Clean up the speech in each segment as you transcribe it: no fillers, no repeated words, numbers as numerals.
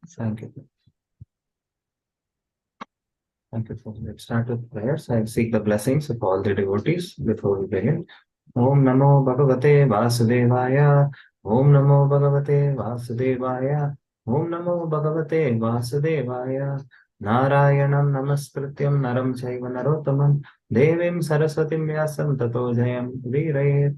Thank you. Thank you. Let's start with prayers. I seek the blessings of all the devotees before we begin. Om Namo Bhagavate Vasudevaya. Om Namo Bhagavate Vasudevaya. Om Namo Bhagavate Vasudevaya. Narayanam Namaskrityam Naram Chaiva Narottamam Devim Saraswatim Vyasam Tato Jayam Virayet.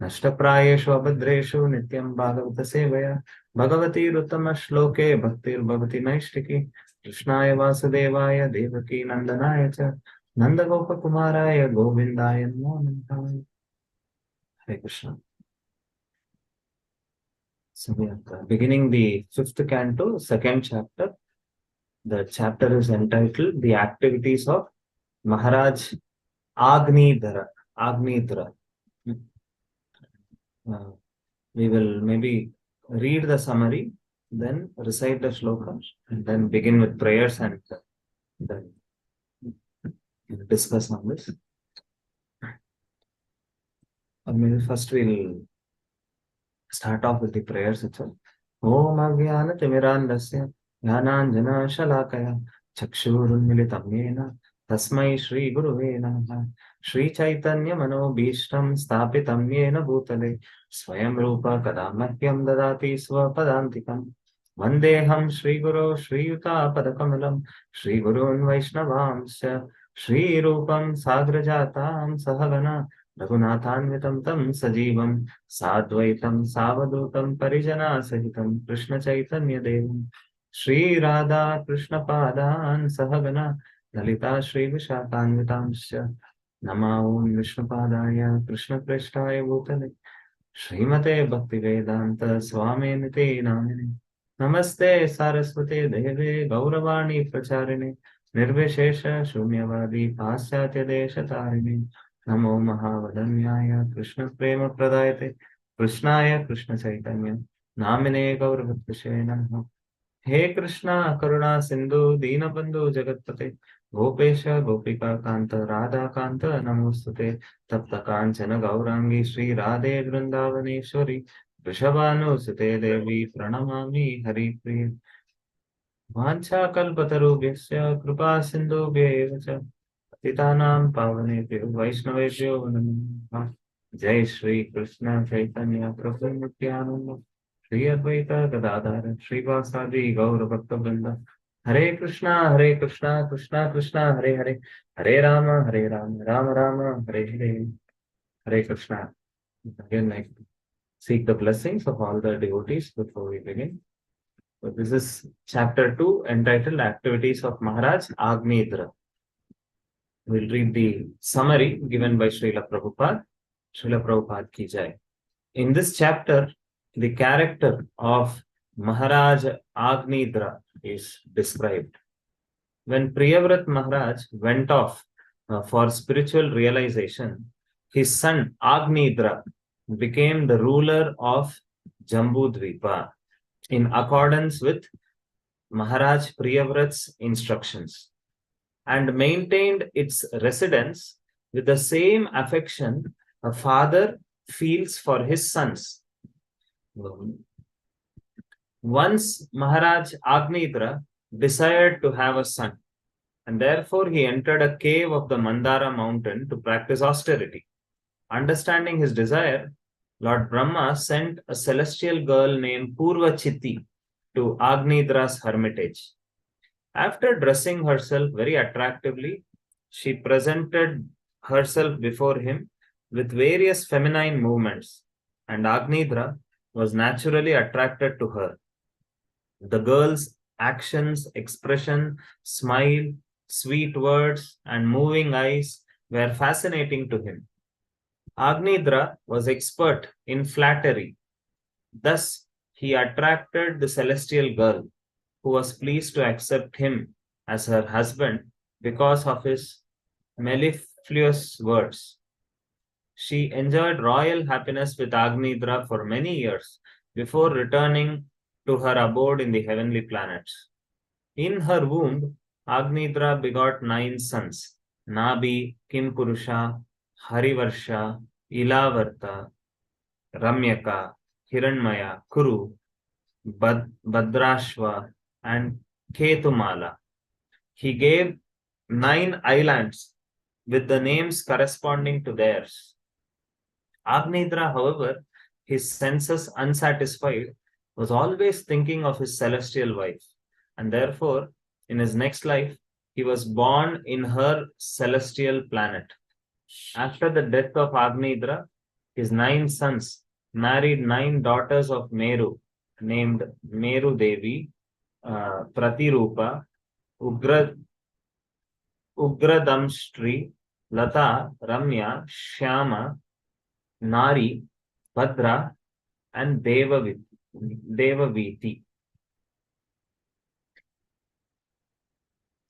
नष्टप्रायेषु अभद्रेषु नित्यं भागवत सेवया भगवतीरुत्तमश्लोके भक्तिर्भवति नैष्टिकी कृष्णाय वासुदेवाय देवकी नंदनाय च नंदगोपकुमाराय गोविन्दाय नमो नमः. Hare Krishna. So we are beginning the fifth canto, second chapter. The chapter is entitled The Activities of Maharaj Agnidhara. We will maybe read the summary, then recite the shlokas, and then begin with prayers and then discuss on this. Maybe first we'll start off with the prayers itself. Om Agyana Timirandasya Jnananjana Shalakaya Chakshurunmilitam Yena Tasmai Shri Guruve Namaha. Shri Chaitanya Manobhishtam Sthapitam Yena Bhutale Swayam Rupa Kadamahyam Dadati Swapadantikam Vandeham Shri Guru Shri Yuta Padakamalam Shri Gurun Vaishnavamsya Shri Rupam Sagrajatam Sahagana रघुनाथान्वितं तं सजीवं साद्वैतं सावधूतं परिजना सहितं कृष्ण चैतन्य देवं श्री राधा कृष्ण पादान् सहगना ललिता श्री विशाखान्वितांश्च नमः ओं विष्णुपादाय कृष्ण प्रेष्ठाय भूतले श्रीमते भक्तिवेदांत स्वामिनिते नामिने नमस्ते सारस्वते देवे गौरवाणी प्रचारिणे निर्विशेष शून्यवादी पाश्चात्य देशतारिणे नमो महावदन्याय कृष्ण प्रेम प्रदायते कृष्णाय कृष्ण चैतन्य नामिने गौरभक्तये नमः. हे कृष्णा करुणा सिंधु दीनबंधु जगत्पते गोपेश गोपिका कांत राधा कांत नमोस्तुते तप्त कांचन गौरांगी श्री राधे वृंदावनेश्वरी वृषभानुसुते देवी प्रणमामि हरिप्रिये. वाञ्छाकल्पतरुभ्यश्च कृपा सिन्धुभ्य एव च पतितानां पावनेभ्यो वैष्णवेभ्यो नमो नमः. जय श्री कृष्ण चैतन्य प्रभु नित्यानंद श्री अद्वैत गदाधर श्रीवासादि गौर भक्तवृंद. हरे Krishna Krishna Krishna Hare Hare Hare Ram Ram Ram Hare Hare. Hare Krishna. Again, I seek the blessings of all the devotees before we begin. So this is chapter 2 entitled Activities of Maharaj Agnidhara. We'll read the summary given by Srila Prabhupada. Srila Prabhupada ki jai. In this chapter, the character of Maharaj Agnidhara is described. When Priyavrat Maharaj went off for spiritual realization, his son Agnidhara became the ruler of Jambudvipa in accordance with Maharaj Priyavrat's instructions, and maintained its residence with the same affection a father feels for his sons. Once Maharaj Agnidhara desired to have a son, and therefore he entered a cave of the Mandara mountain to practice austerity. Understanding his desire, Lord Brahma sent a celestial girl named Purvachitti to Agnidhara's hermitage. After dressing herself very attractively, she presented herself before him with various feminine movements, and Agnidhara was naturally attracted to her. The girl's actions, expression, smile, sweet words, and moving eyes were fascinating to him. Agnidhara was expert in flattery. Thus, he attracted the celestial girl, who was pleased to accept him as her husband because of his mellifluous words. She enjoyed royal happiness with Agnidhara for many years before returning to her abode in the heavenly planets. In her womb, Agnidhara begot 9 sons: Nabi, Kimpurusha, Harivarsha, Ilavarta, Ramyaka, Hiranmaya, Kuru, Badrashva, and Ketumala. He gave 9 islands with the names corresponding to theirs. Agnidra, however, his senses unsatisfied, was always thinking of his celestial wife, and therefore, in his next life, he was born in her celestial planet. After the death of Agnidra, his 9 sons married 9 daughters of Meru, named Meru Devi, Pratirupa, Ugra, Ugradamshri, Lata, Ramya, Shyama, Nari, Bhadra, and Devaviti.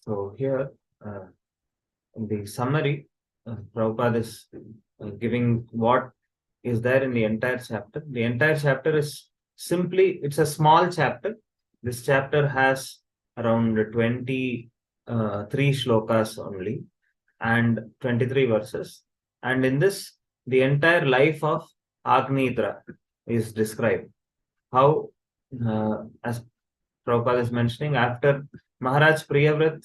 So here, in the summary, Prabhupada is giving what is there in the entire chapter. The entire chapter is simply, it's a small chapter. This chapter has around 23 shlokas only and 23 verses. And in this, the entire life of Agnidra is described. How, as Prabhupada is mentioning, after Maharaj Priyavrat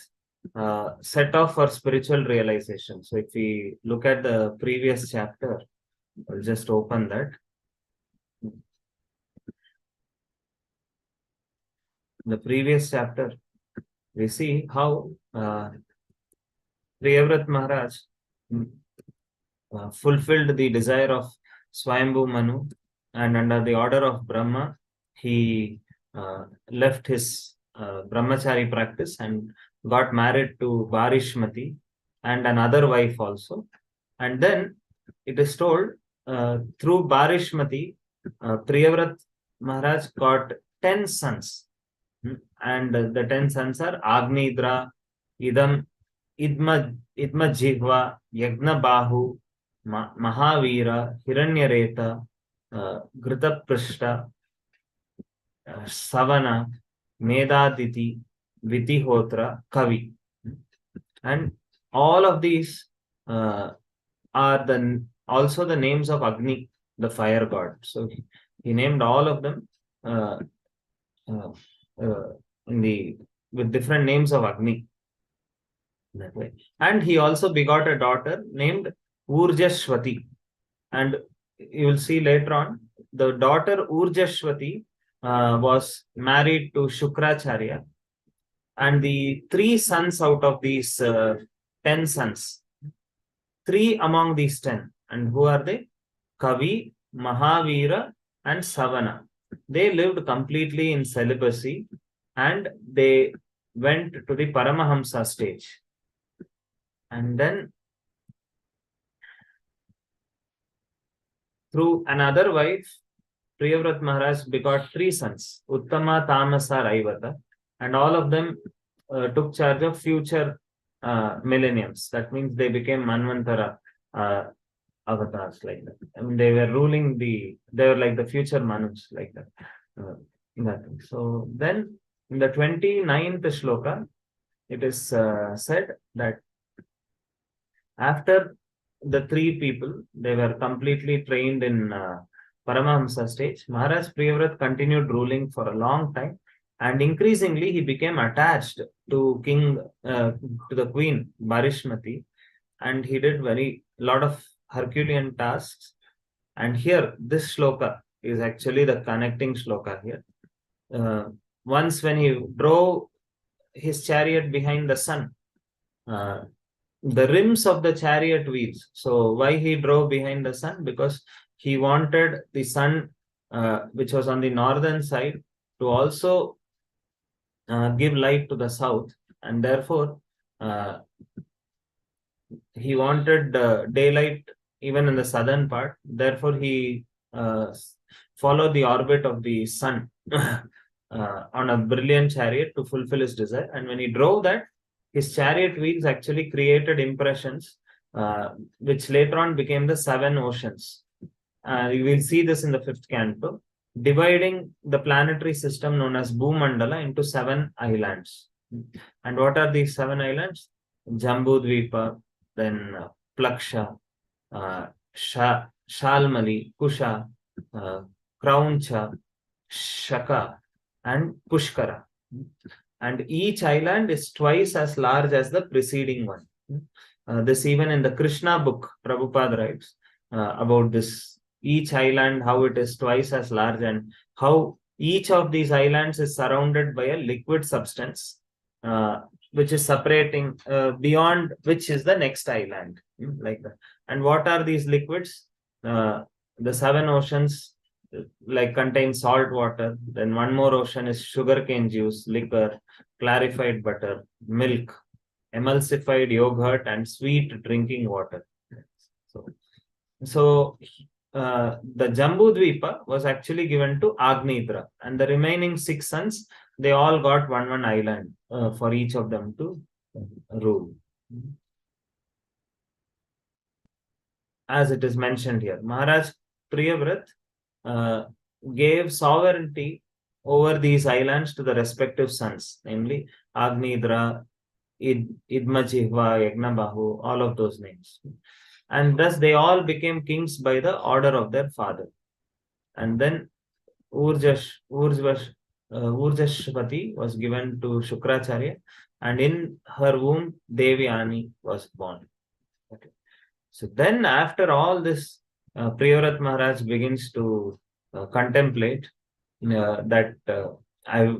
set off for spiritual realization. So if we look at the previous chapter, I'll just open that. The previous chapter, we see how Priyavrat Maharaj fulfilled the desire of Swayambhu Manu, and under the order of Brahma, he left his brahmachari practice and got married to Varishmati and another wife also. And then it is told through Varishmati, Priyavrat Maharaj got 10 sons. And the 10 sons are Agnidra, Idam, Idma Jihva, Yagna Bahu, Mahavira, Hiranyareta, Gritaprishta, Savana, Medaditi, Vitihotra, Kavi. And all of these are also the names of Agni, the fire god. So he named all of them with different names of Agni. That way. And he also begot a daughter named Urjashwati. And you will see later on, the daughter Urjashwati was married to Shukracharya. And the 3 sons out of these 10 sons, 3 among these 10, and who are they? Kavi, Mahavira, and Savana. They lived completely in celibacy and they went to the Paramahamsa stage. And then through another wife, Priyavrat Maharaj begot 3 sons, Uttama, Tamasa, Raivata, and all of them took charge of future millenniums. That means they became Manvantara avatars like that. I mean, they were ruling they were like the future Manus like that. So then in the 29th shloka, it is said that after the 3 people, they were completely trained in Paramahamsa stage, Maharaj Priyavrat continued ruling for a long time, and increasingly he became attached to the queen Varishmati, and he did very lot of Herculean tasks. And here, this shloka is actually the connecting shloka here. Once when he drove his chariot behind the sun, the rims of the chariot wheels. So why he drove behind the sun? Because he wanted the sun, which was on the northern side, to also give light to the south, and therefore he wanted daylight even in the southern part. Therefore, he followed the orbit of the sun on a brilliant chariot to fulfill his desire. And when he drove that, his chariot wheels actually created impressions, which later on became the 7 oceans. You will see this in the 5th canto, dividing the planetary system known as Bhumandala into 7 islands. And what are these 7 islands? Jambudvipa, then Plaksha, Shalmali, Kusha, Krauncha, Shaka, and Pushkara. And each island is twice as large as the preceding one. This even in the Krishna book, Prabhupada writes about this. Each island, how it is twice as large, and how each of these islands is surrounded by a liquid substance, which is separating beyond which is the next island, like that. And what are these liquids? The seven oceans like contain salt water. Then one more ocean is sugarcane juice, liquor, clarified butter, milk, emulsified yogurt, and sweet drinking water. So the Jambudvipa was actually given to Agnidra, and the remaining six sons, they all got one island for each of them to rule. As it is mentioned here, Maharaj Priyavrat gave sovereignty over these islands to the respective sons, namely Agnidra, Idmajihva, Yagnabahu, all of those names. And thus they all became kings by the order of their father. And then Urjashvati was given to Shukracharya, and in her womb Devyani was born. Okay. So then after all this, Priyavrat Maharaj begins to contemplate that I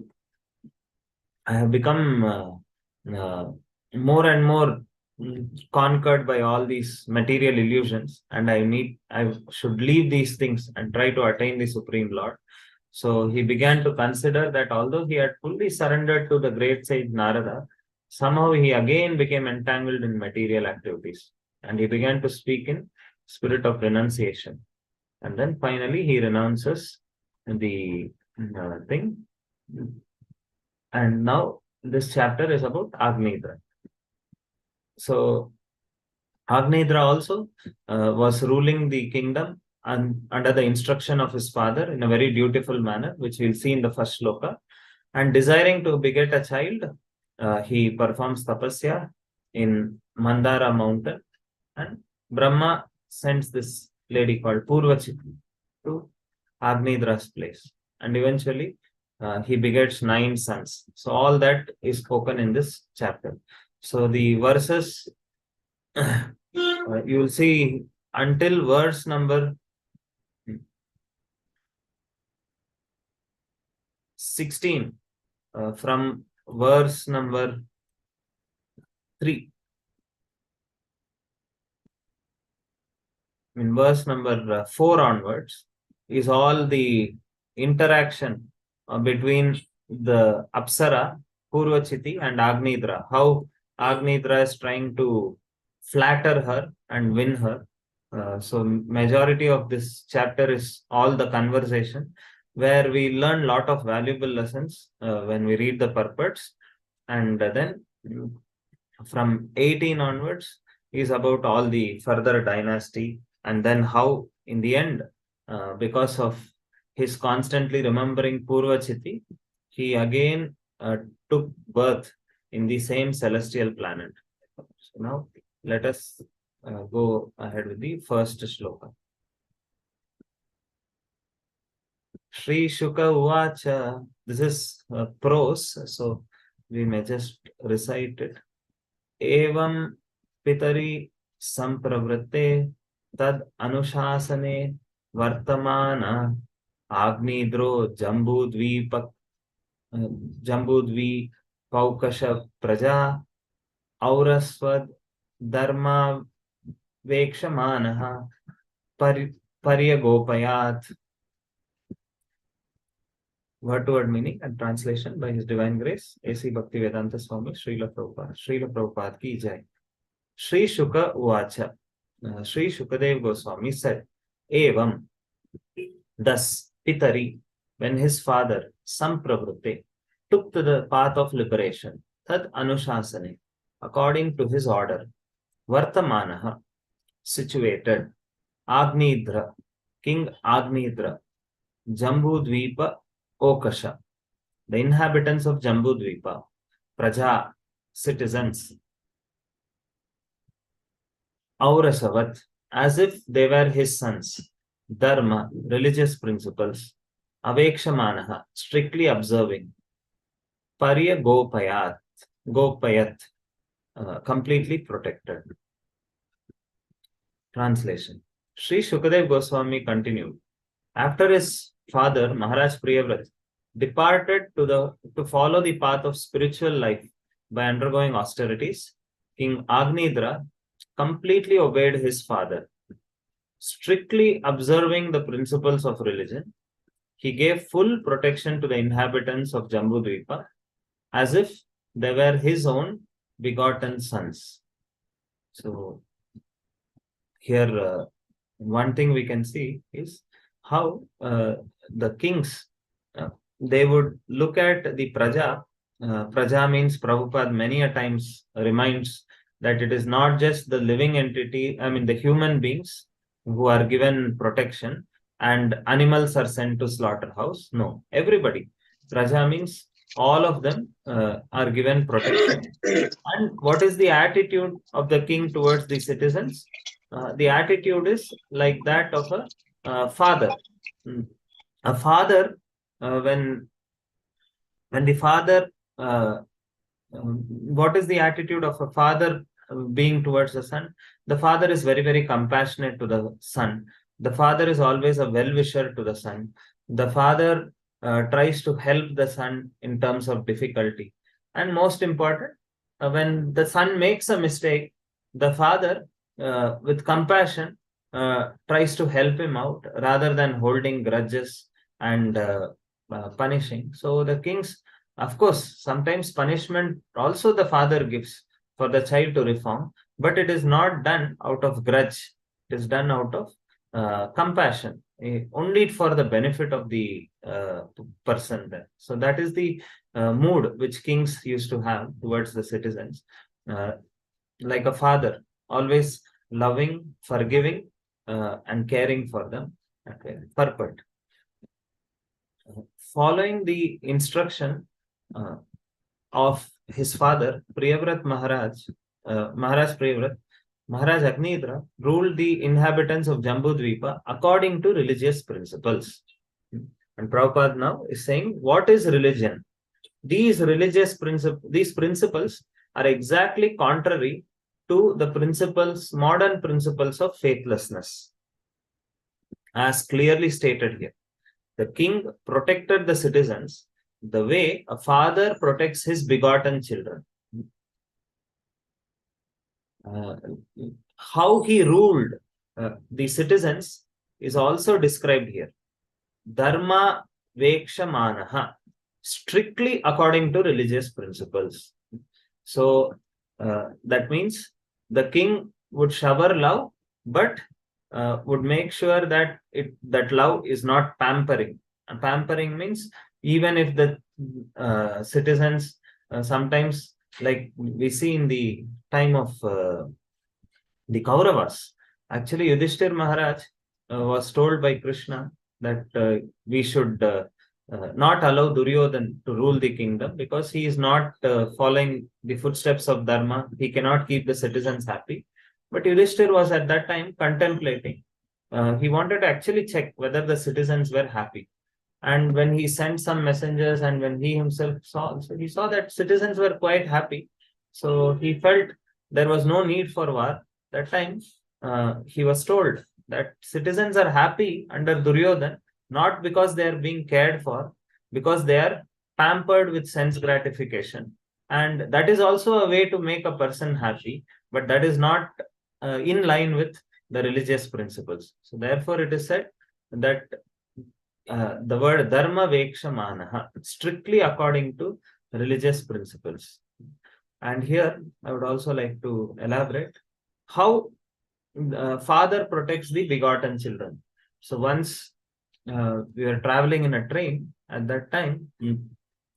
have become more and more conquered by all these material illusions, and I should leave these things and try to attain the Supreme Lord. So he began to consider that although he had fully surrendered to the great sage Narada, somehow he again became entangled in material activities, and he began to speak in spirit of renunciation. And then finally he renounces the thing. And now this chapter is about Agnidra. So Agnidra also was ruling the kingdom under the instruction of his father in a very dutiful manner, which we'll see in the first shloka. And desiring to beget a child, he performs tapasya in Mandara mountain, and Brahma sends this lady called Purvachiti to Agnidra's place. And eventually he begets 9 sons. So all that is spoken in this chapter. So the verses you will see until verse number 16, from verse number 3. In verse number 4 onwards is all the interaction between the Apsara, Purvachiti, and Agnidra. How Agnidra is trying to flatter her and win her. So majority of this chapter is all the conversation, where we learn a lot of valuable lessons when we read the purports. And then from 18 onwards is about all the further dynasty, and then how in the end, because of his constantly remembering Purvachiti, he again took birth in the same celestial planet. So now let us go ahead with the first shloka. Shri Shuka Uvacha. This is prose, so we may just recite it. Evam Pitari Sampravritte Tad Anushasane Vartamana Agnidro Jambudvi Paukasha Praja Auraswad Dharma Vekshamanaha Paryagopayat. Word-to-word meaning and translation by His Divine Grace, A.C. Bhaktivedanta Swami, Srila Prabhupada. Srila Prabhupada ki jai. Shri Shuka Uvacha. Shri Shukadev Goswami said, Evam, thus, Pitari, when his father, Sampravritte, took to the path of liberation, Tad Anushasane, according to his order, Vartamanaha, situated, Agnidra, King Agnidra, Jambudvipa Okasha, the inhabitants of Jambudvipa, Praja, citizens, Aurasavat, as if they were his sons, Dharma, religious principles, Avekshamanaha, strictly observing, Parya Gopayat, completely protected. Translation. Sri Shukadev Goswami continued. After his father, Maharaj Priyavrat, departed to follow the path of spiritual life by undergoing austerities, King Agnidra completely obeyed his father, strictly observing the principles of religion. He gave full protection to the inhabitants of Jambudvipa as if they were his own begotten sons. So, here, one thing we can see is how the kings they would look at the praja. Praja means Prabhupada many a times reminds that it is not just the living entity, I mean the human beings who are given protection and animals are sent to slaughterhouse. No, everybody. Praja means all of them are given protection. And what is the attitude of the king towards the citizens? The attitude is like that of a father. Mm. A father, when the father, what is the attitude of a father being towards the son? The father is very, very compassionate to the son. The father is always a well-wisher to the son. The father tries to help the son in terms of difficulty. And most important, when the son makes a mistake, the father, with compassion, tries to help him out rather than holding grudges and punishing. So the kings, of course, sometimes punishment also the father gives for the child to reform, but it is not done out of grudge. It is done out of compassion, only for the benefit of the person there. So that is the mood which kings used to have towards the citizens, like a father, always loving, forgiving, and caring for them. Okay. Purport. Following the instruction of his father, Priyavrat Maharaj, Maharaj Priyavrat, Maharaj Agnidra ruled the inhabitants of Jambudvipa according to religious principles. And Prabhupada now is saying, what is religion? These principles are exactly contrary to the principles, modern principles of faithlessness, as clearly stated here. The king protected the citizens the way a father protects his begotten children. How he ruled the citizens is also described here. Dharma vekshamanaha, strictly according to religious principles. So that means the king would shower love, but would make sure that that love is not pampering. And pampering means even if the citizens sometimes, like we see in the time of the Kauravas, actually Yudhishthir Maharaj was told by Krishna that we should not allow Duryodhan to rule the kingdom because he is not following the footsteps of Dharma. He cannot keep the citizens happy. But Yudhishthir was at that time contemplating. He wanted to actually check whether the citizens were happy. And when he sent some messengers and when he himself saw, so he saw that citizens were quite happy. So he felt there was no need for war. That time he was told that citizens are happy under Duryodhan, not because they are being cared for, because they are pampered with sense gratification. And that is also a way to make a person happy, but that is not in line with the religious principles. So therefore it is said that the word dharma vekshamanaha, strictly according to religious principles. And here I would also like to elaborate how father protects the begotten children. So once we were traveling in a train, at that time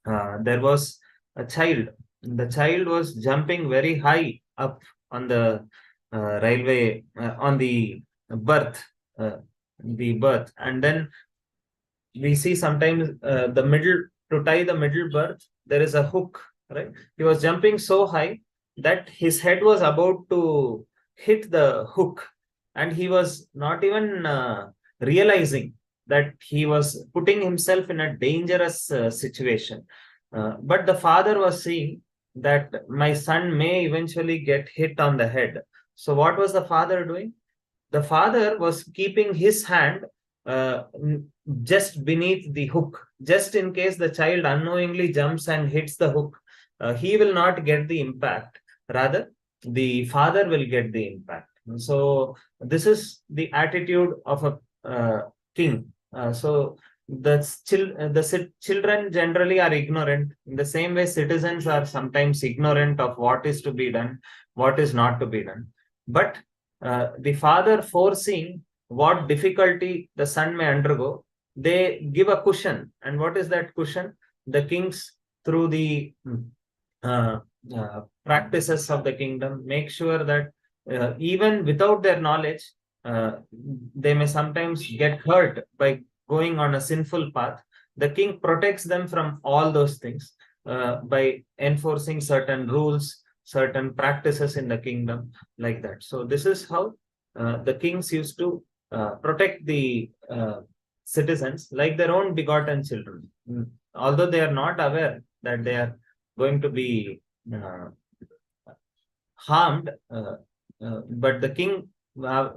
there was a child. The child was jumping very high up on the railway, on the berth, and then we see sometimes the middle, to tie the middle berth, there is a hook, right? He was jumping so high that his head was about to hit the hook, and he was not even realizing that he was putting himself in a dangerous situation. But the father was seeing that my son may eventually get hit on the head. So what was the father doing? The father was keeping his hand uh, just beneath the hook, just in case the child unknowingly jumps and hits the hook. He will not get the impact. Rather, the father will get the impact. So this is the attitude of a king. So the children generally are ignorant. In the same way, citizens are sometimes ignorant of what is to be done, what is not to be done. But the father, foreseeing what difficulty the son may undergo, they give a cushion. And what is that cushion? The kings, through the uh, practices of the kingdom, make sure that even without their knowledge, they may sometimes get hurt by going on a sinful path. The king protects them from all those things by enforcing certain rules, certain practices in the kingdom, like that. So this is how the kings used to protect the citizens like their own begotten children. Although they are not aware that they are going to be uh, harmed, but the king,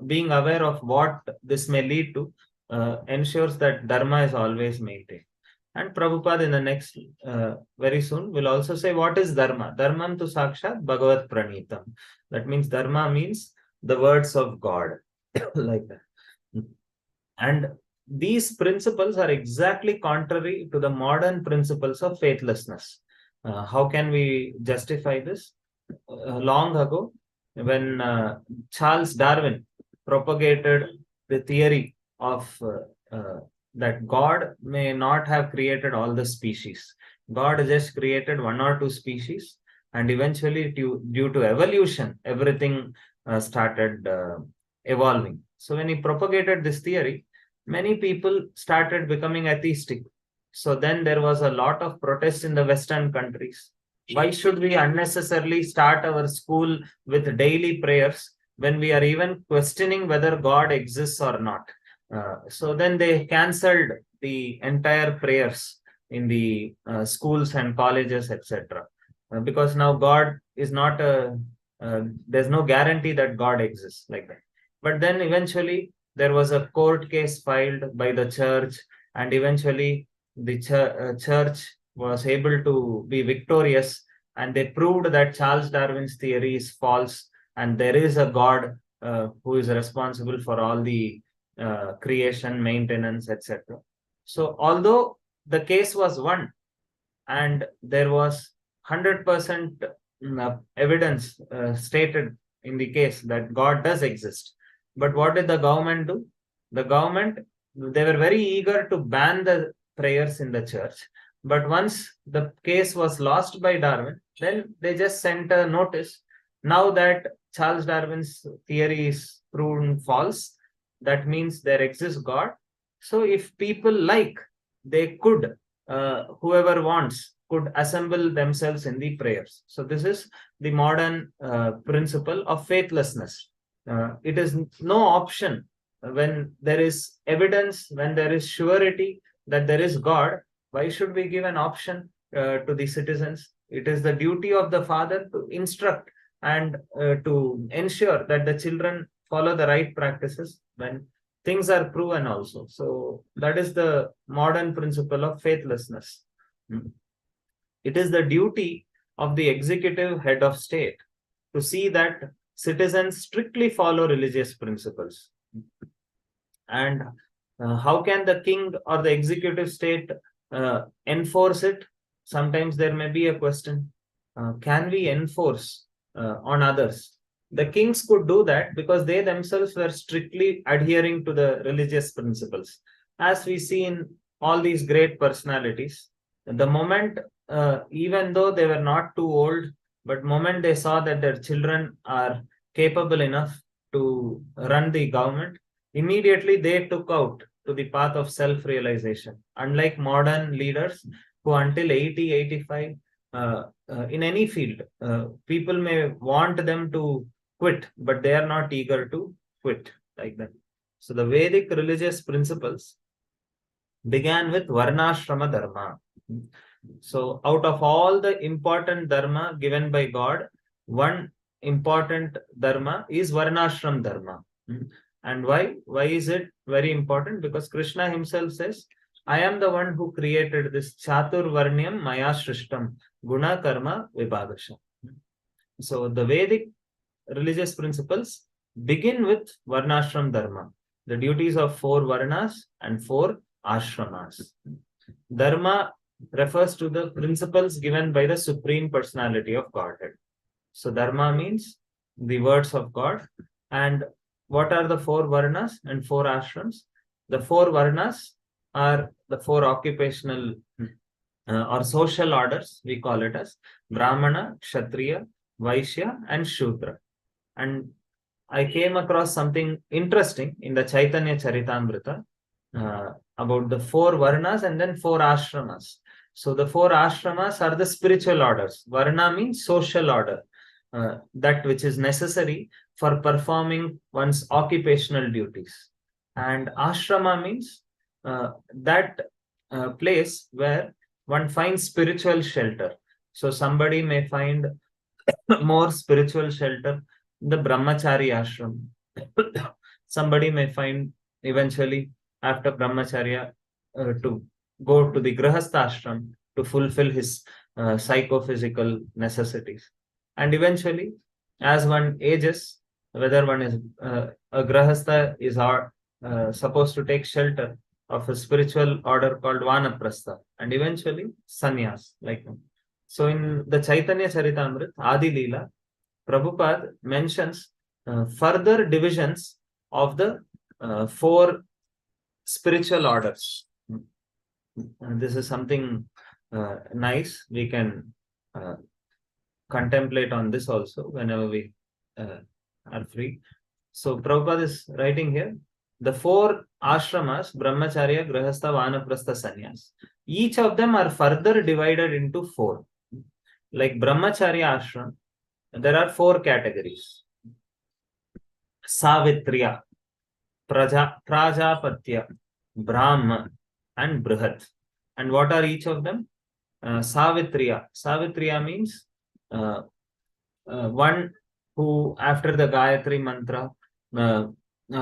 being aware of what this may lead to, ensures that dharma is always maintained. And Prabhupada in the next, very soon, will also say what is dharma. Dharmam tu sakshat bhagavat pranitam. That means dharma means the words of God, like that. And these principles are exactly contrary to the modern principles of faithlessness. How can we justify this? Long ago, when Charles Darwin propagated the theory of that God may not have created all the species. God just created one or two species, and eventually, due to evolution, everything started evolving. So, when he propagated this theory, many people started becoming atheistic. So, then there was a lot of protest in the Western countries. Why should we unnecessarily start our school with daily prayers when we are even questioning whether God exists or not? So then they cancelled the entire prayers in the schools and colleges, etc. Because now God is not there's no guarantee that God exists, like that. But then eventually there was a court case filed by the church, and eventually the church was able to be victorious, and they proved that Charles Darwin's theory is false, and there is a God who is responsible for all the creation, maintenance, etc. So, although the case was won and there was 100% evidence stated in the case that God does exist, but what did the government do? The government, they were very eager to ban the prayers in the church. But once the case was lost by Darwin, then they just sent a notice. Now that Charles Darwin's theory is proven false, that means there exists God. So if people like, they could, whoever wants, could assemble themselves in the prayers. So this is the modern principle of faithlessness. It is no option when there is evidence, when there is surety that there is God. Why should we give an option to the citizens? It is the duty of the father to instruct and to ensure that the children follow the right practices when things are proven also. So that is the modern principle of faithlessness. It is the duty of the executive head of state to see that citizens strictly follow religious principles. And how can the king or the executive state enforce it? Sometimes there may be a question, can we enforce on others? The kings could do that because they themselves were strictly adhering to the religious principles. As we see in all these great personalities, the moment, even though they were not too old, but moment they saw that their children are capable enough to run the government, immediately they took out to the path of self-realization. Unlike modern leaders who until 80, 85, in any field, people may want them to quit, but they are not eager to quit, like that. So the Vedic religious principles began with Varnashrama Dharma. So out of all the important dharma given by God, one important dharma is Varnashram dharma. And why? Why is it very important? Because Krishna himself says, I am the one who created this Chatur Varnyam Maya Shrishtam Guna Karma Vibhagasham. So the Vedic religious principles begin with Varnashram Dharma, the duties of four Varnas and four Ashramas. Dharma refers to the principles given by the Supreme Personality of Godhead. So Dharma means the words of God. And what are the four Varnas and four Ashrams? The four Varnas are the four occupational or social orders, we call it as Brahmana, Kshatriya, Vaishya, and Shudra. And I came across something interesting in the Chaitanya Charitamrita about the four Varnas and then four Ashramas. So the four Ashramas are the spiritual orders. Varna means social order, that which is necessary for performing one's occupational duties. And Ashrama means that place where one finds spiritual shelter. So somebody may find more spiritual shelter in the Brahmachari ashram. Somebody may find eventually after Brahmacharya to go to the Grahastha ashram to fulfill his psychophysical necessities. And eventually, as one ages, whether one is a Grahastha is supposed to take shelter of a spiritual order called Vanaprastha, and eventually sannyas, like so in the Chaitanya Charitamrita, Adi Leela, Prabhupada mentions further divisions of the four spiritual orders. And this is something nice. We can contemplate on this also whenever we are free. So Prabhupada is writing here, the four ashramas, Brahmacharya, Grahastha, Vanaprastha, Sannyas, each of them are further divided into four. Like Brahmacharya ashram, there are four categories. Savitriya, Prajapatya, Brahma, and Brihat. And what are each of them? Savitriya. Savitriya means one who, after the Gayatri mantra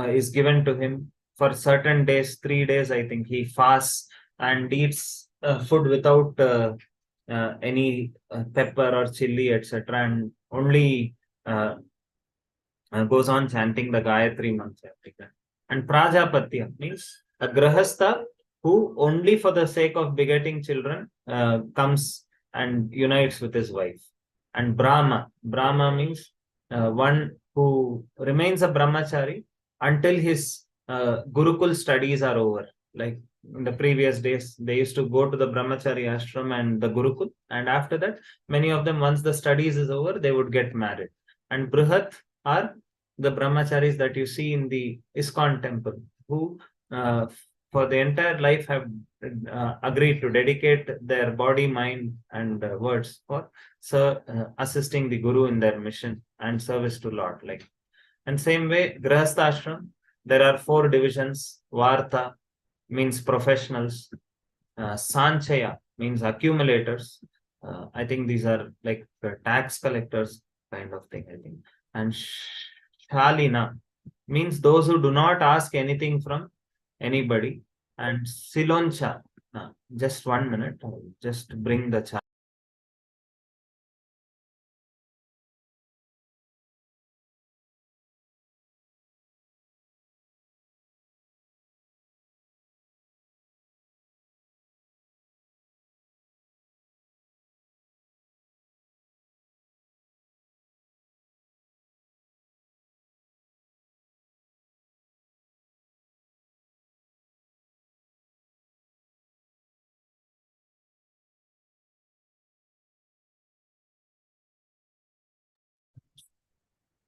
is given to him for certain days, 3 days, I think, he fasts and eats food without any pepper or chili, etc., and only goes on chanting the Gayatri mantra. And Prajapatya means a Grahastha who, only for the sake of begetting children, comes and unites with his wife. And Brahma means one who remains a brahmachari until his Gurukul studies are over. Like in the previous days, they used to go to the brahmachari ashram and the Gurukul, and after that, many of them, once the studies is over, they would get married. And Brihat are the brahmacharis that you see in the ISKCON temple, who for the entire life have agreed to dedicate their body, mind, and words for assisting the Guru in their mission and service to Lord. Like, and same way, Grahastha ashram, there are four divisions. Varta means professionals. Sanchaya means accumulators. I think these are like tax collectors kind of thing, I think. And Shalina means those who do not ask anything from anybody. And Siloncha, just 1 minute, I'll just bring the chart.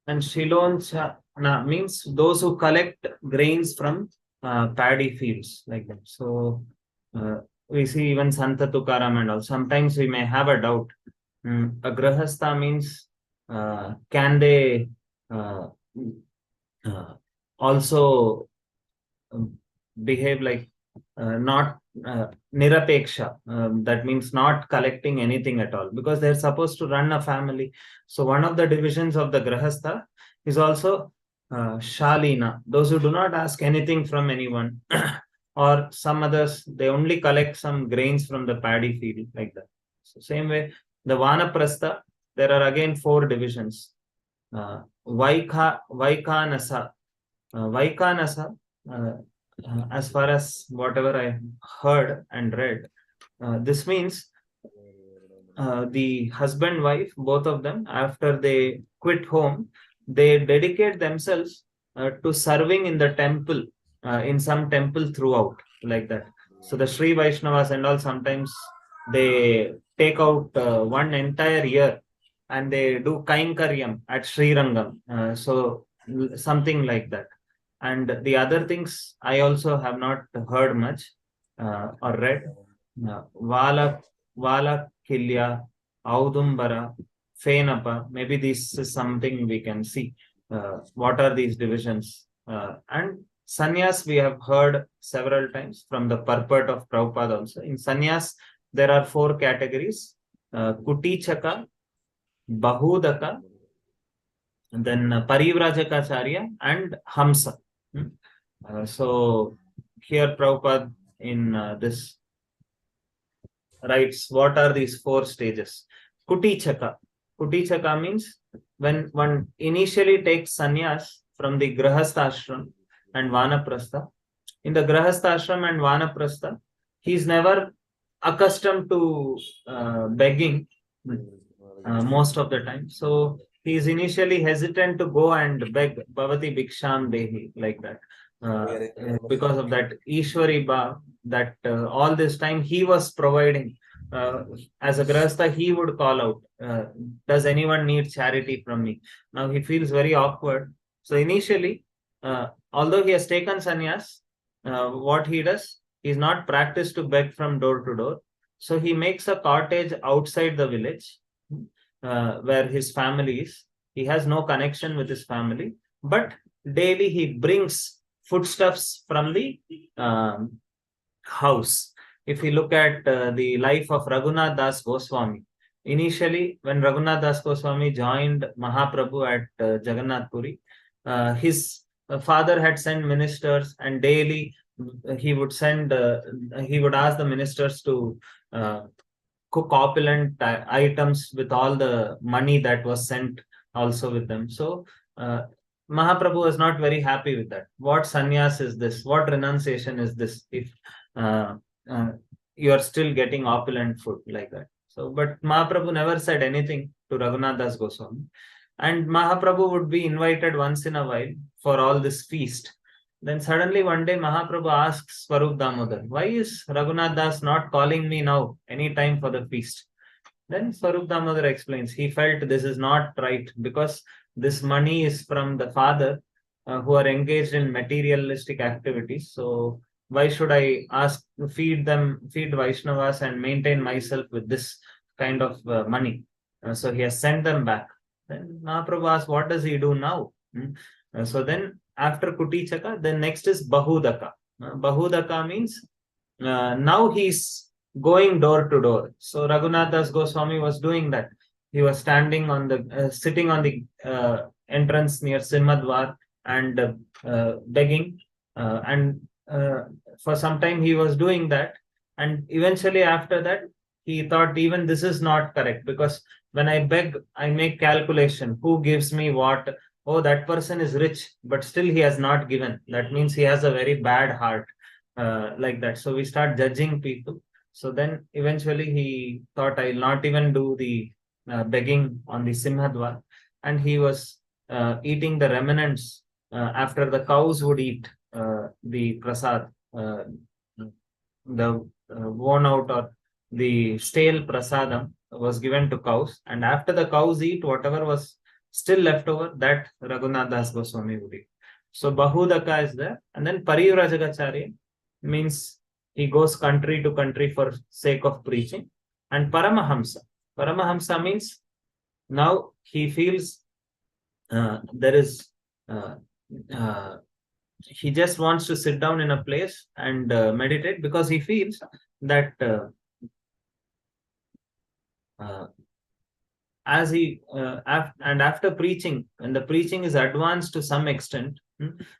And Shiloncha means those who collect grains from paddy fields, like that. So we see even Santa Tukaram and all. Sometimes we may have a doubt. A Grahastha means can they also behave like not nirapeksha. That means not collecting anything at all, because they're supposed to run a family. So one of the divisions of the grahastha is also shalina, those who do not ask anything from anyone. Or some others, they only collect some grains from the paddy field, like that. So same way, the vanaprastha, there are again 4 divisions. Vaikanasa. Vaikanasa, as far as whatever I heard and read, this means the husband, wife, both of them, after they quit home, they dedicate themselves to serving in the temple, in some temple throughout, like that. So the Sri Vaishnavas and all, sometimes they take out one entire year and they do Kainkaryam at Sri Rangam. So something like that. And the other things I also have not heard much or read. Vala Kilya, Audumbara, Fenapa. Maybe this is something we can see. What are these divisions? And Sannyas, we have heard several times from the purport of Prabhupada also. In Sannyas, there are 4 categories: Kutichaka, Bahudaka, then Parivrajakaacharya, and Hamsa. So here Prabhupada in this writes, what are these 4 stages? Kutichaka. Kutichaka means when one initially takes sannyas from the grahastha ashram and vanaprastha. In the grahastha ashram and vanaprastha, he is never accustomed to begging most of the time. So he is initially hesitant to go and beg Bhavati Bhiksham Dehi, like that. Because of that Ishwari Bhav, that all this time he was providing. As a grahastha, he would call out, does anyone need charity from me? Now he feels very awkward. So initially, although he has taken sannyas, what he does, he is not practiced to beg from door to door. So he makes a cottage outside the village where his family is. He has no connection with his family, but daily he brings foodstuffs from the house. If we look at the life of Raghunath Das Goswami, initially when Raghunath Das Goswami joined Mahaprabhu at Jagannath Puri, his father had sent ministers, and daily he would ask the ministers to cook opulent items with all the money that was sent also with them. So Mahaprabhu was not very happy with that. What sannyas is this? What renunciation is this? If you are still getting opulent food, like that. So, but Mahaprabhu never said anything to Raghunath Das Goswami. And Mahaprabhu would be invited once in a while for all this feast. Then suddenly one day Mahaprabhu asks Swarup Damodar, why is Raghunath Das not calling me now, any time for the feast? Then Swarup Damodar explains, he felt this is not right, because this money is from the father who are engaged in materialistic activities. So why should I feed Vaishnavas and maintain myself with this kind of money? So he has sent them back. Then Mahaprabhu asks, what does he do now? So then after Kutichaka, then next is Bahudaka. Bahudaka means now he's going door to door. So Raghunath Das Goswami was doing that. He was standing on the sitting on the entrance near Simhadwar and begging, and for some time he was doing that, and eventually after that he thought, even this is not correct, because when I beg, I make calculation, who gives me what. Oh, that person is rich, but still he has not given. That means he has a very bad heart, like that. So we start judging people. So then eventually he thought, I'll not even do the begging on the Simhadwar. And he was eating the remnants after the cows would eat the prasad, the worn out or the stale prasadam was given to cows. And after the cows eat, whatever was still left over, that Raghunath Das Goswami would eat. So Bahudaka is there. And then Parivrajakaacharya means he goes country to country for sake of preaching. And Paramahamsa. Paramahamsa means now he feels there is he just wants to sit down in a place and meditate, because he feels that uh, as he and after preaching, and the preaching is advanced to some extent,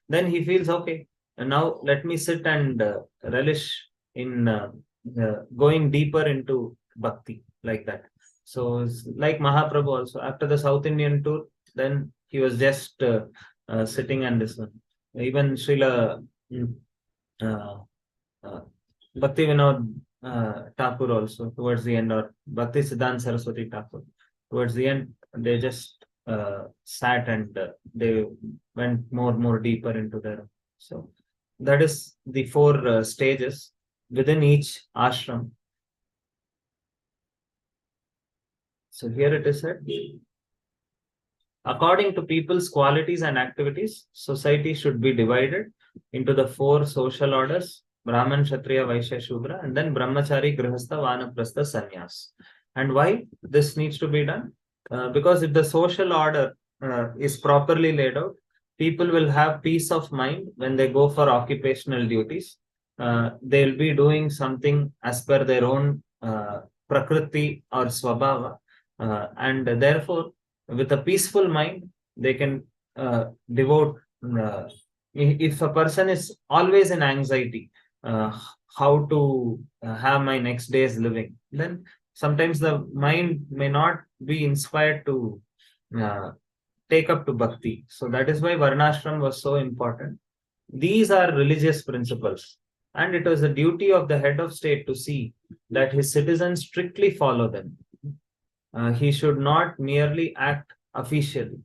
then he feels okay, and now let me sit and relish in going deeper into bhakti, like that. So it's like Mahaprabhu also, after the South Indian tour, then he was just sitting and listening. Even Srila mm, uh, uh, Bhakti Vinod Thakur also, towards the end, or Bhakti Siddhanta Saraswati Thakur, towards the end, they just sat and they went more deeper into their. So that is the four stages within each ashram. So here it is said, according to people's qualities and activities, society should be divided into the four social orders: Brahman, Kshatriya, Vaishya, Shudra, and then Brahmachari, Grihastha, Vanaprastha, Sannyas. And why this needs to be done? Because if the social order is properly laid out, people will have peace of mind when they go for occupational duties. They'll be doing something as per their own prakriti or swabhava, and therefore, with a peaceful mind, they can devote. If a person is always in anxiety, how to have my next day's living, then sometimes the mind may not be inspired to uh, take up to bhakti. So that is why Varnashram was so important. These are religious principles, and it was the duty of the head of state to see that his citizens strictly follow them. He should not merely act officially.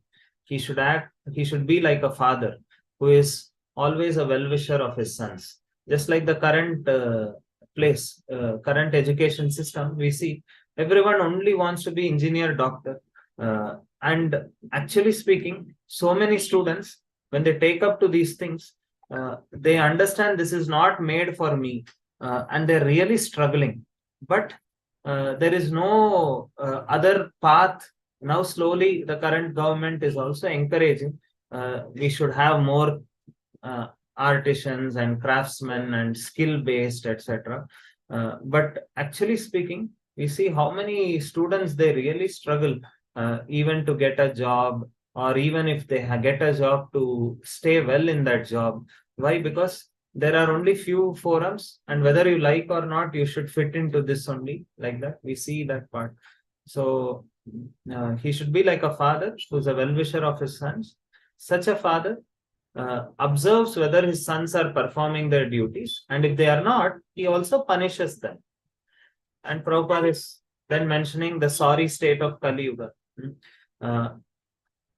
He should be like a father who is always a well-wisher of his sons. Just like the current current education system, we see everyone only wants to be engineer, doctor. And actually speaking, so many students, when they take up to these things, they understand this is not made for me, and they're really struggling. But there is no other path. Now slowly the current government is also encouraging we should have more uh, artisans and craftsmen and skill based, etc. But actually speaking, we see how many students, they really struggle even to get a job, or even if they get a job, to stay well in that job. Why? Because there are only few forums, and whether you like or not, you should fit into this only, like that. We see that part. So he should be like a father who's a well-wisher of his sons. Such a father observes whether his sons are performing their duties, and if they are not, he also punishes them. And Prabhupada is then mentioning the sorry state of Kali Yuga. Uh,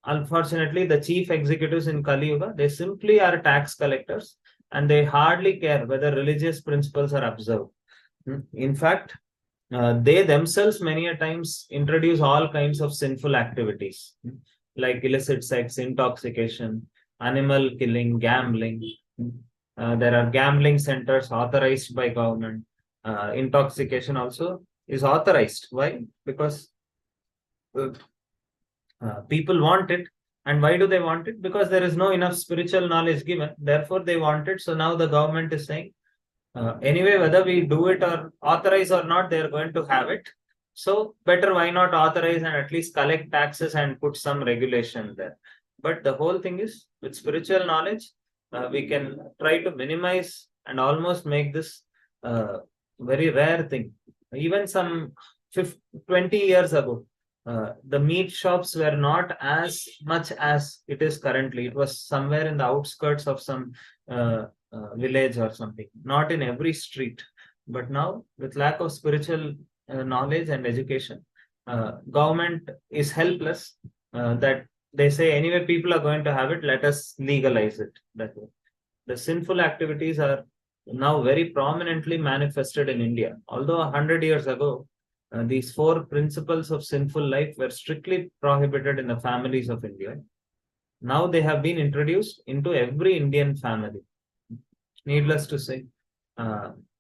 Unfortunately, the chief executives in Kali Yuga, they simply are tax collectors, and they hardly care whether religious principles are observed. In fact, they themselves many a times introduce all kinds of sinful activities, like illicit sex, intoxication, animal killing, gambling. There are gambling centers authorized by government. Intoxication also is authorized. Why? Because uh, people want it. And why do they want it? Because there is no enough spiritual knowledge given. Therefore, they want it. So now the government is saying, anyway, whether we do it or authorize or not, they are going to have it. So better why not authorize and at least collect taxes and put some regulation there. But the whole thing is, with spiritual knowledge, we can try to minimize and almost make this very rare thing. Even some 20 years ago, the meat shops were not as much as it is currently. It was somewhere in the outskirts of some village or something, not in every street. But now, with lack of spiritual knowledge and education, government is helpless. That they say anyway, people are going to have it. Let us legalize it. That way, the sinful activities are now very prominently manifested in India. Although 100 years ago, these four principles of sinful life were strictly prohibited in the families of India. Now they have been introduced into every Indian family. Needless to say,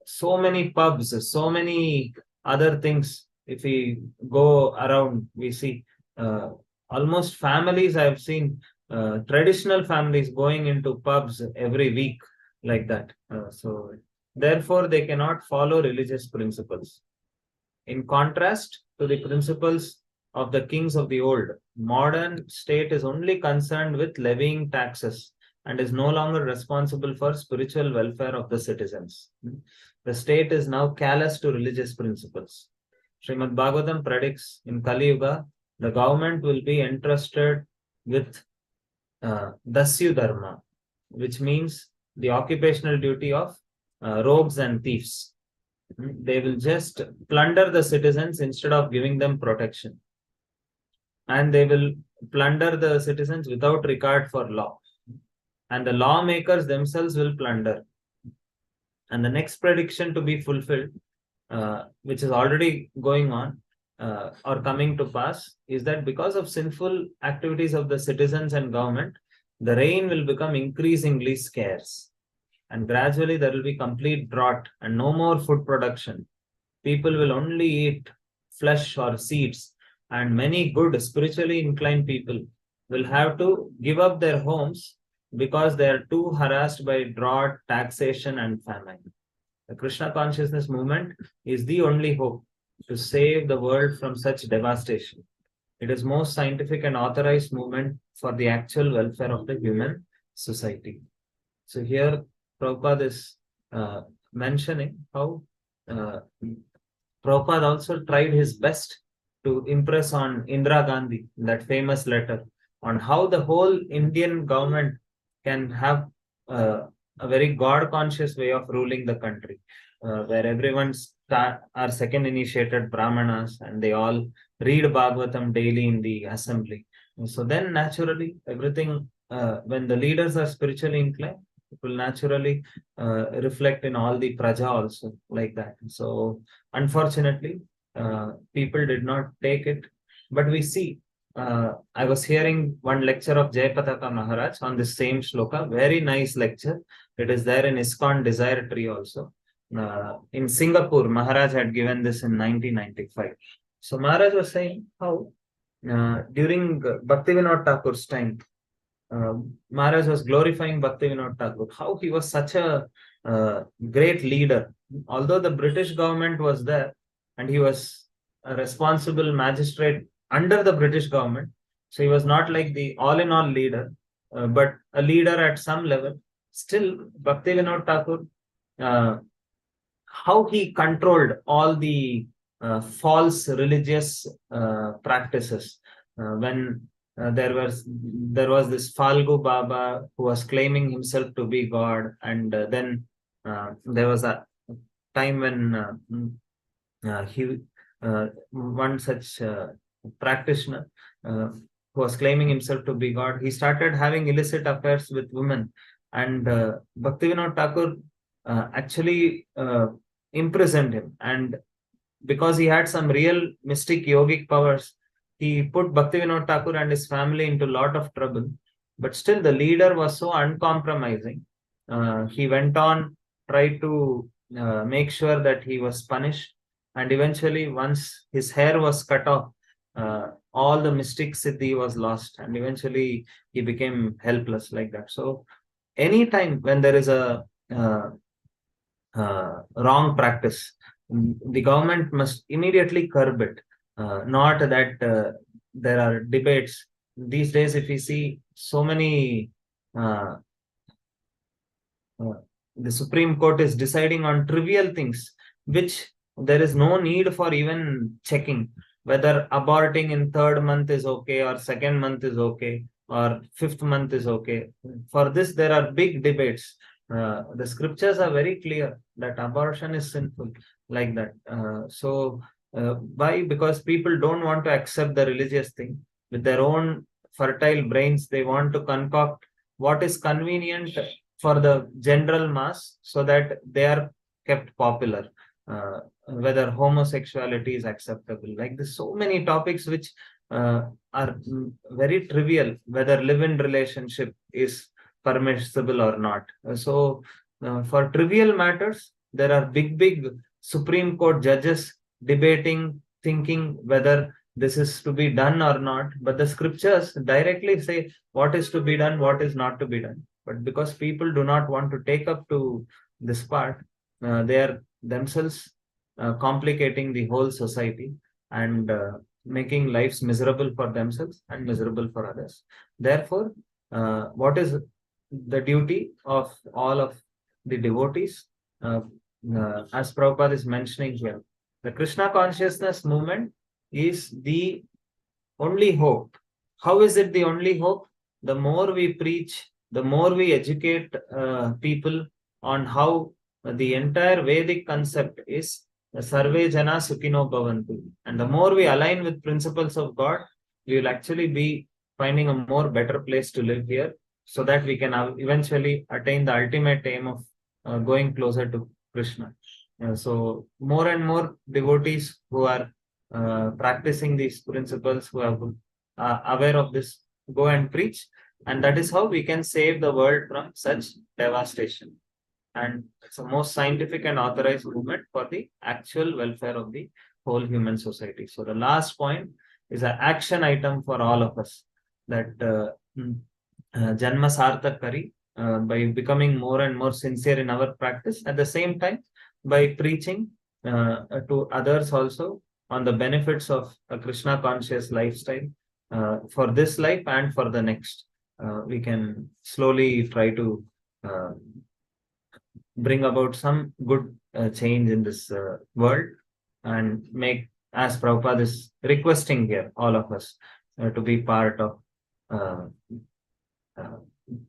so many pubs, so many other things. If we go around, we see almost families I have seen traditional families going into pubs every week like that. So therefore, they cannot follow religious principles. In contrast to the principles of the kings of the old, modern state is only concerned with levying taxes and is no longer responsible for spiritual welfare of the citizens. The state is now callous to religious principles. Srimad Bhagavatam predicts in Kali Yuga, the government will be entrusted with Dasyu Dharma, which means the occupational duty of rogues and thieves. They will just plunder the citizens instead of giving them protection. And they will plunder the citizens without regard for law. And the lawmakers themselves will plunder. And the next prediction to be fulfilled, which is already going on or coming to pass, is that because of sinful activities of the citizens and government, the rain will become increasingly scarce. And gradually there will be complete drought and no more food production. People will only eat flesh or seeds, and many good spiritually inclined people will have to give up their homes because they are too harassed by drought, taxation, and famine. The Krishna consciousness movement is the only hope to save the world from such devastation. It is most scientific and authorized movement for the actual welfare of the human society. So here Prabhupada is mentioning how Prabhupada also tried his best to impress on Indira Gandhi, that famous letter, on how the whole Indian government can have a very God-conscious way of ruling the country, where everyone are second initiated Brahmanas and they all read Bhagavatam daily in the assembly. And so then naturally everything, when the leaders are spiritually inclined, it will naturally reflect in all the praja also like that. So unfortunately, people did not take it, but we see. I was hearing one lecture of Jayapataka Maharaj on the same shloka. Very nice lecture. It is there in ISKCON Desire Tree also. In Singapore, Maharaj had given this in 1995. So Maharaj was saying how during Bhaktivinoda Thakur's time, Maharaj was glorifying Bhaktivinoda Thakur, how he was such a great leader. Although the British government was there and he was a responsible magistrate under the British government, so he was not like the all-in-all leader, but a leader at some level. Still, Bhaktivinoda Thakur, how he controlled all the false religious practices. When there was this Falgu Baba who was claiming himself to be God, and then there was a time when one such practitioner who was claiming himself to be God, he started having illicit affairs with women, and Bhaktivinoda Thakur actually imprisoned him, and because he had some real mystic yogic powers, he put Bhaktivinoda Thakur and his family into a lot of trouble. But still, the leader was so uncompromising. He went on, tried to make sure that he was punished. And eventually, once his hair was cut off, all the mystic siddhi was lost. And eventually, he became helpless like that. So, anytime when there is a wrong practice, the government must immediately curb it. Not that there are debates. These days, if we see so many, the Supreme Court is deciding on trivial things, which there is no need for even checking whether aborting in third month is okay or second month is okay or fifth month is okay. For this, there are big debates. The scriptures are very clear that abortion is sinful like that. Why? Because people don't want to accept the religious thing. With their own fertile brains, they want to concoct what is convenient for the general mass so that they are kept popular. Whether homosexuality is acceptable. Like there's so many topics which are very trivial, whether live-in relationship is permissible or not. For trivial matters, there are big Supreme Court judges debating, thinking whether this is to be done or not, but the scriptures directly say what is to be done, what is not to be done. But because people do not want to take up to this part, they are themselves complicating the whole society and making lives miserable for themselves and miserable for others. Therefore, what is the duty of all of the devotees? As Prabhupada is mentioning here, the Krishna consciousness movement is the only hope. How is it the only hope? The more we preach, the more we educate people on how the entire Vedic concept is Sarve Jana Sukhino Bhavantu. And the more we align with principles of God, we will actually be finding a more better place to live here so that we can eventually attain the ultimate aim of going closer to Krishna. So more and more devotees who are practicing these principles, who are aware of this, go and preach. And that is how we can save the world from such devastation. And it's the most scientific and authorized movement for the actual welfare of the whole human society. So the last point is an action item for all of us, that Janma Sarthak Kari, by becoming more and more sincere in our practice, at the same time by preaching to others also on the benefits of a Krishna conscious lifestyle for this life and for the next. We can slowly try to bring about some good change in this world and make, as Prabhupada is requesting here, all of us to be part of uh,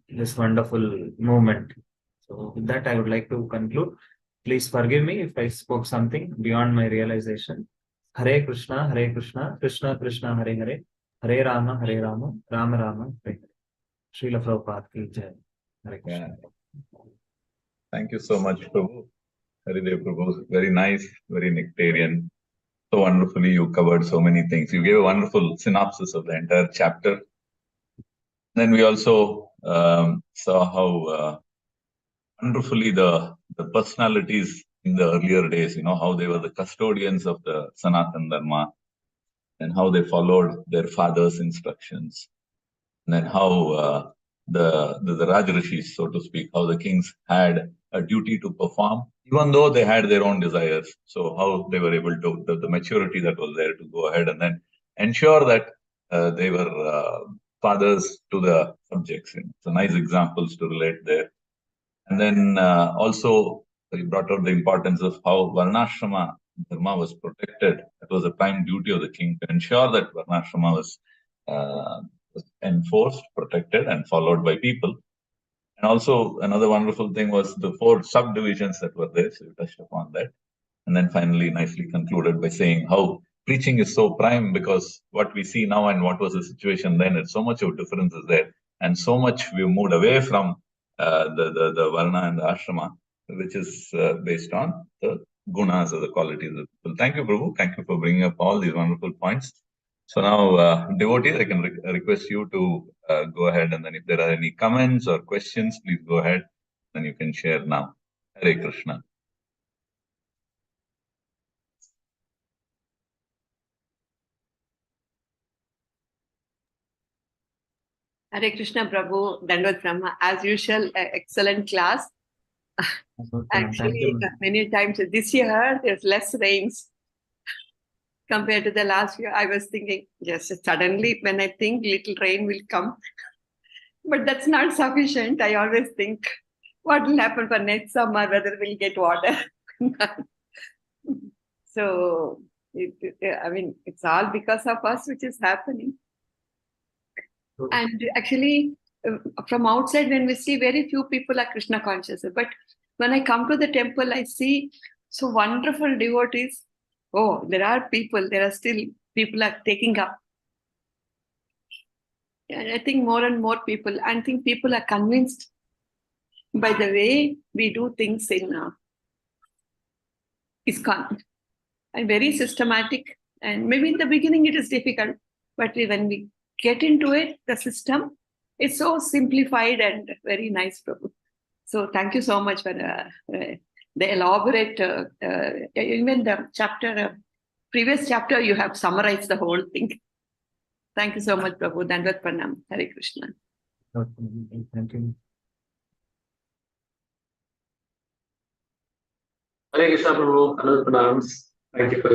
this wonderful movement. So with that, I would like to conclude. Please forgive me if I spoke something beyond my realization. Hare Krishna, Krishna Krishna, Hare Hare, Hare Rama, Rama Rama, Hare Hare. Srila Prabhupada ki jai. Hare Krishna. Yeah. Thank you so much, Prabhu. Haridev Prabhu, very nice, very nectarian. So wonderfully, you covered so many things. You gave a wonderful synopsis of the entire chapter. Then we also saw how wonderfully the personalities in the earlier days, how they were the custodians of the Sanatana Dharma and how they followed their father's instructions. And then how the Rajarishis, so to speak, how the kings had a duty to perform, even though they had their own desires. So how they were able to, the maturity that was there to go ahead and then ensure that they were fathers to the subjects. So nice examples to relate there. And then also he brought out the importance of how Varnashrama Dharma was protected. It was a prime duty of the king to ensure that Varnashrama was enforced, protected, and followed by people. And also another wonderful thing was the 4 subdivisions that were there. So you touched upon that. And then finally nicely concluded by saying how preaching is so prime, because what we see now and what was the situation then, it's so much of difference is there. And so much we moved away from the Varna and the Ashrama, which is based on the gunas or the qualities of people. Thank you, Prabhu. Thank you for bringing up all these wonderful points. So now, devotees, I can request you to go ahead, and then if there are any comments or questions, please go ahead, and you can share now. Hare Krishna. Hare Krishna Prabhu, Dandavad Brahma. As usual, excellent class. Actually, many times this year, there's less rains compared to the last year. I was thinking, yes, suddenly when I think little rain will come, but that's not sufficient. I always think what will happen for next summer, whether we'll get water. So, I mean, it's all because of us which is happening. And actually, from outside, when we see, very few people are Krishna conscious. But when I come to the temple, I see so wonderful devotees. Oh, there are still people are taking up. And I think more and more people, I think people are convinced by the way we do things in ISKCON. And very systematic. And maybe in the beginning it is difficult, but when we get into it, the system is so simplified and very nice, Prabhu. So thank you so much for the elaborate, even the chapter previous chapter, you have summarized the whole thing. Thank you so much, Prabhu. Dandavat Pranam. Hare Krishna. Thank you. Hare Krishna, Prabhu. Another pranams. Thank you for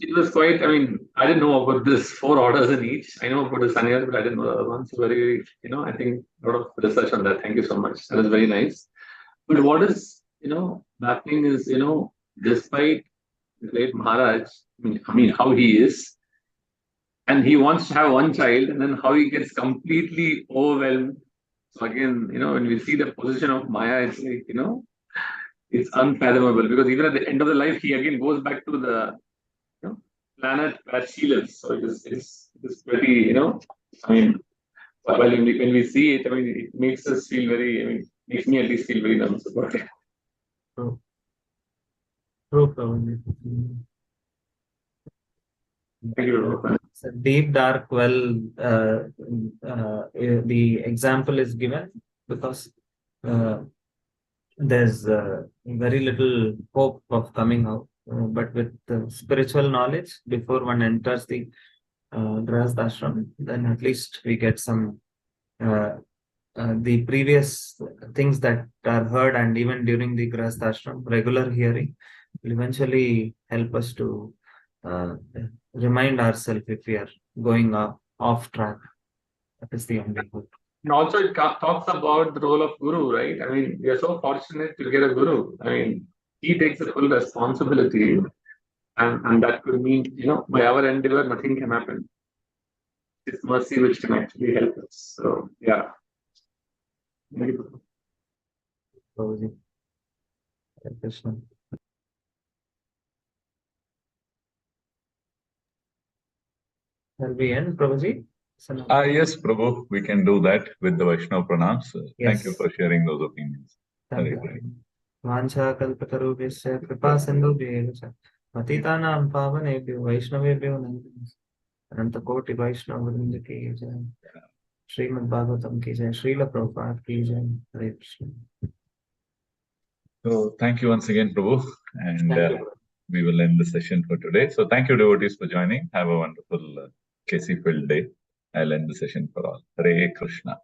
it was quite, I mean, I didn't know about this 4 orders in each. I know about the Sanyas, but I didn't know the other ones. So very, I think a lot of research on that. Thank you so much. That is very nice. But what is, happening is, despite the great Maharaj, I mean, how he is, and he wants to have one child, and then how he gets completely overwhelmed. So again, when we see the position of Maya, it's like, it's unfathomable, because even at the end of the life, he again goes back to the planet where she lives. So it's pretty, I mean, when we see it, I mean, it makes us feel very, I mean, makes me at least feel very nervous about it. True. Thank you. It's a deep dark well. The example is given because there's very little hope of coming out. But with spiritual knowledge, before one enters the Grihastha ashram, then at least we get some the previous things that are heard, and even during the Grihastha ashram, regular hearing will eventually help us to remind ourselves if we are going off track. That is the only hope. And also, it talks about the role of Guru, right? I mean, we are so fortunate to get a Guru. I mean, he takes the full responsibility, and that could mean, by our endeavor, nothing can happen. It's mercy which can actually help us. So, yeah. Thank you. Prabhuji. Hare Krishna. Shall we end, Prabhuji? Yes, Prabhu, we can do that with the Vaishnava pranams. Thank you Yes. for sharing those opinions. Thank Hare you. Krishna. Vancha kalpatarubhyasya kripa sindhubhyeva cha patitanam pavanebhyo vaishnavebhyo namo Ananta Koti Vaishnava Vrinda ki jai. Srimad Bhagavatam ki jai. Srila Prabhupada ki jai. Hare Krishna. So thank you once again, Prabhu, and Thank you. we will end the session for today. So thank you, devotees, for joining. Have a wonderful KC filled day. I'll end the session for all. Hare Krishna.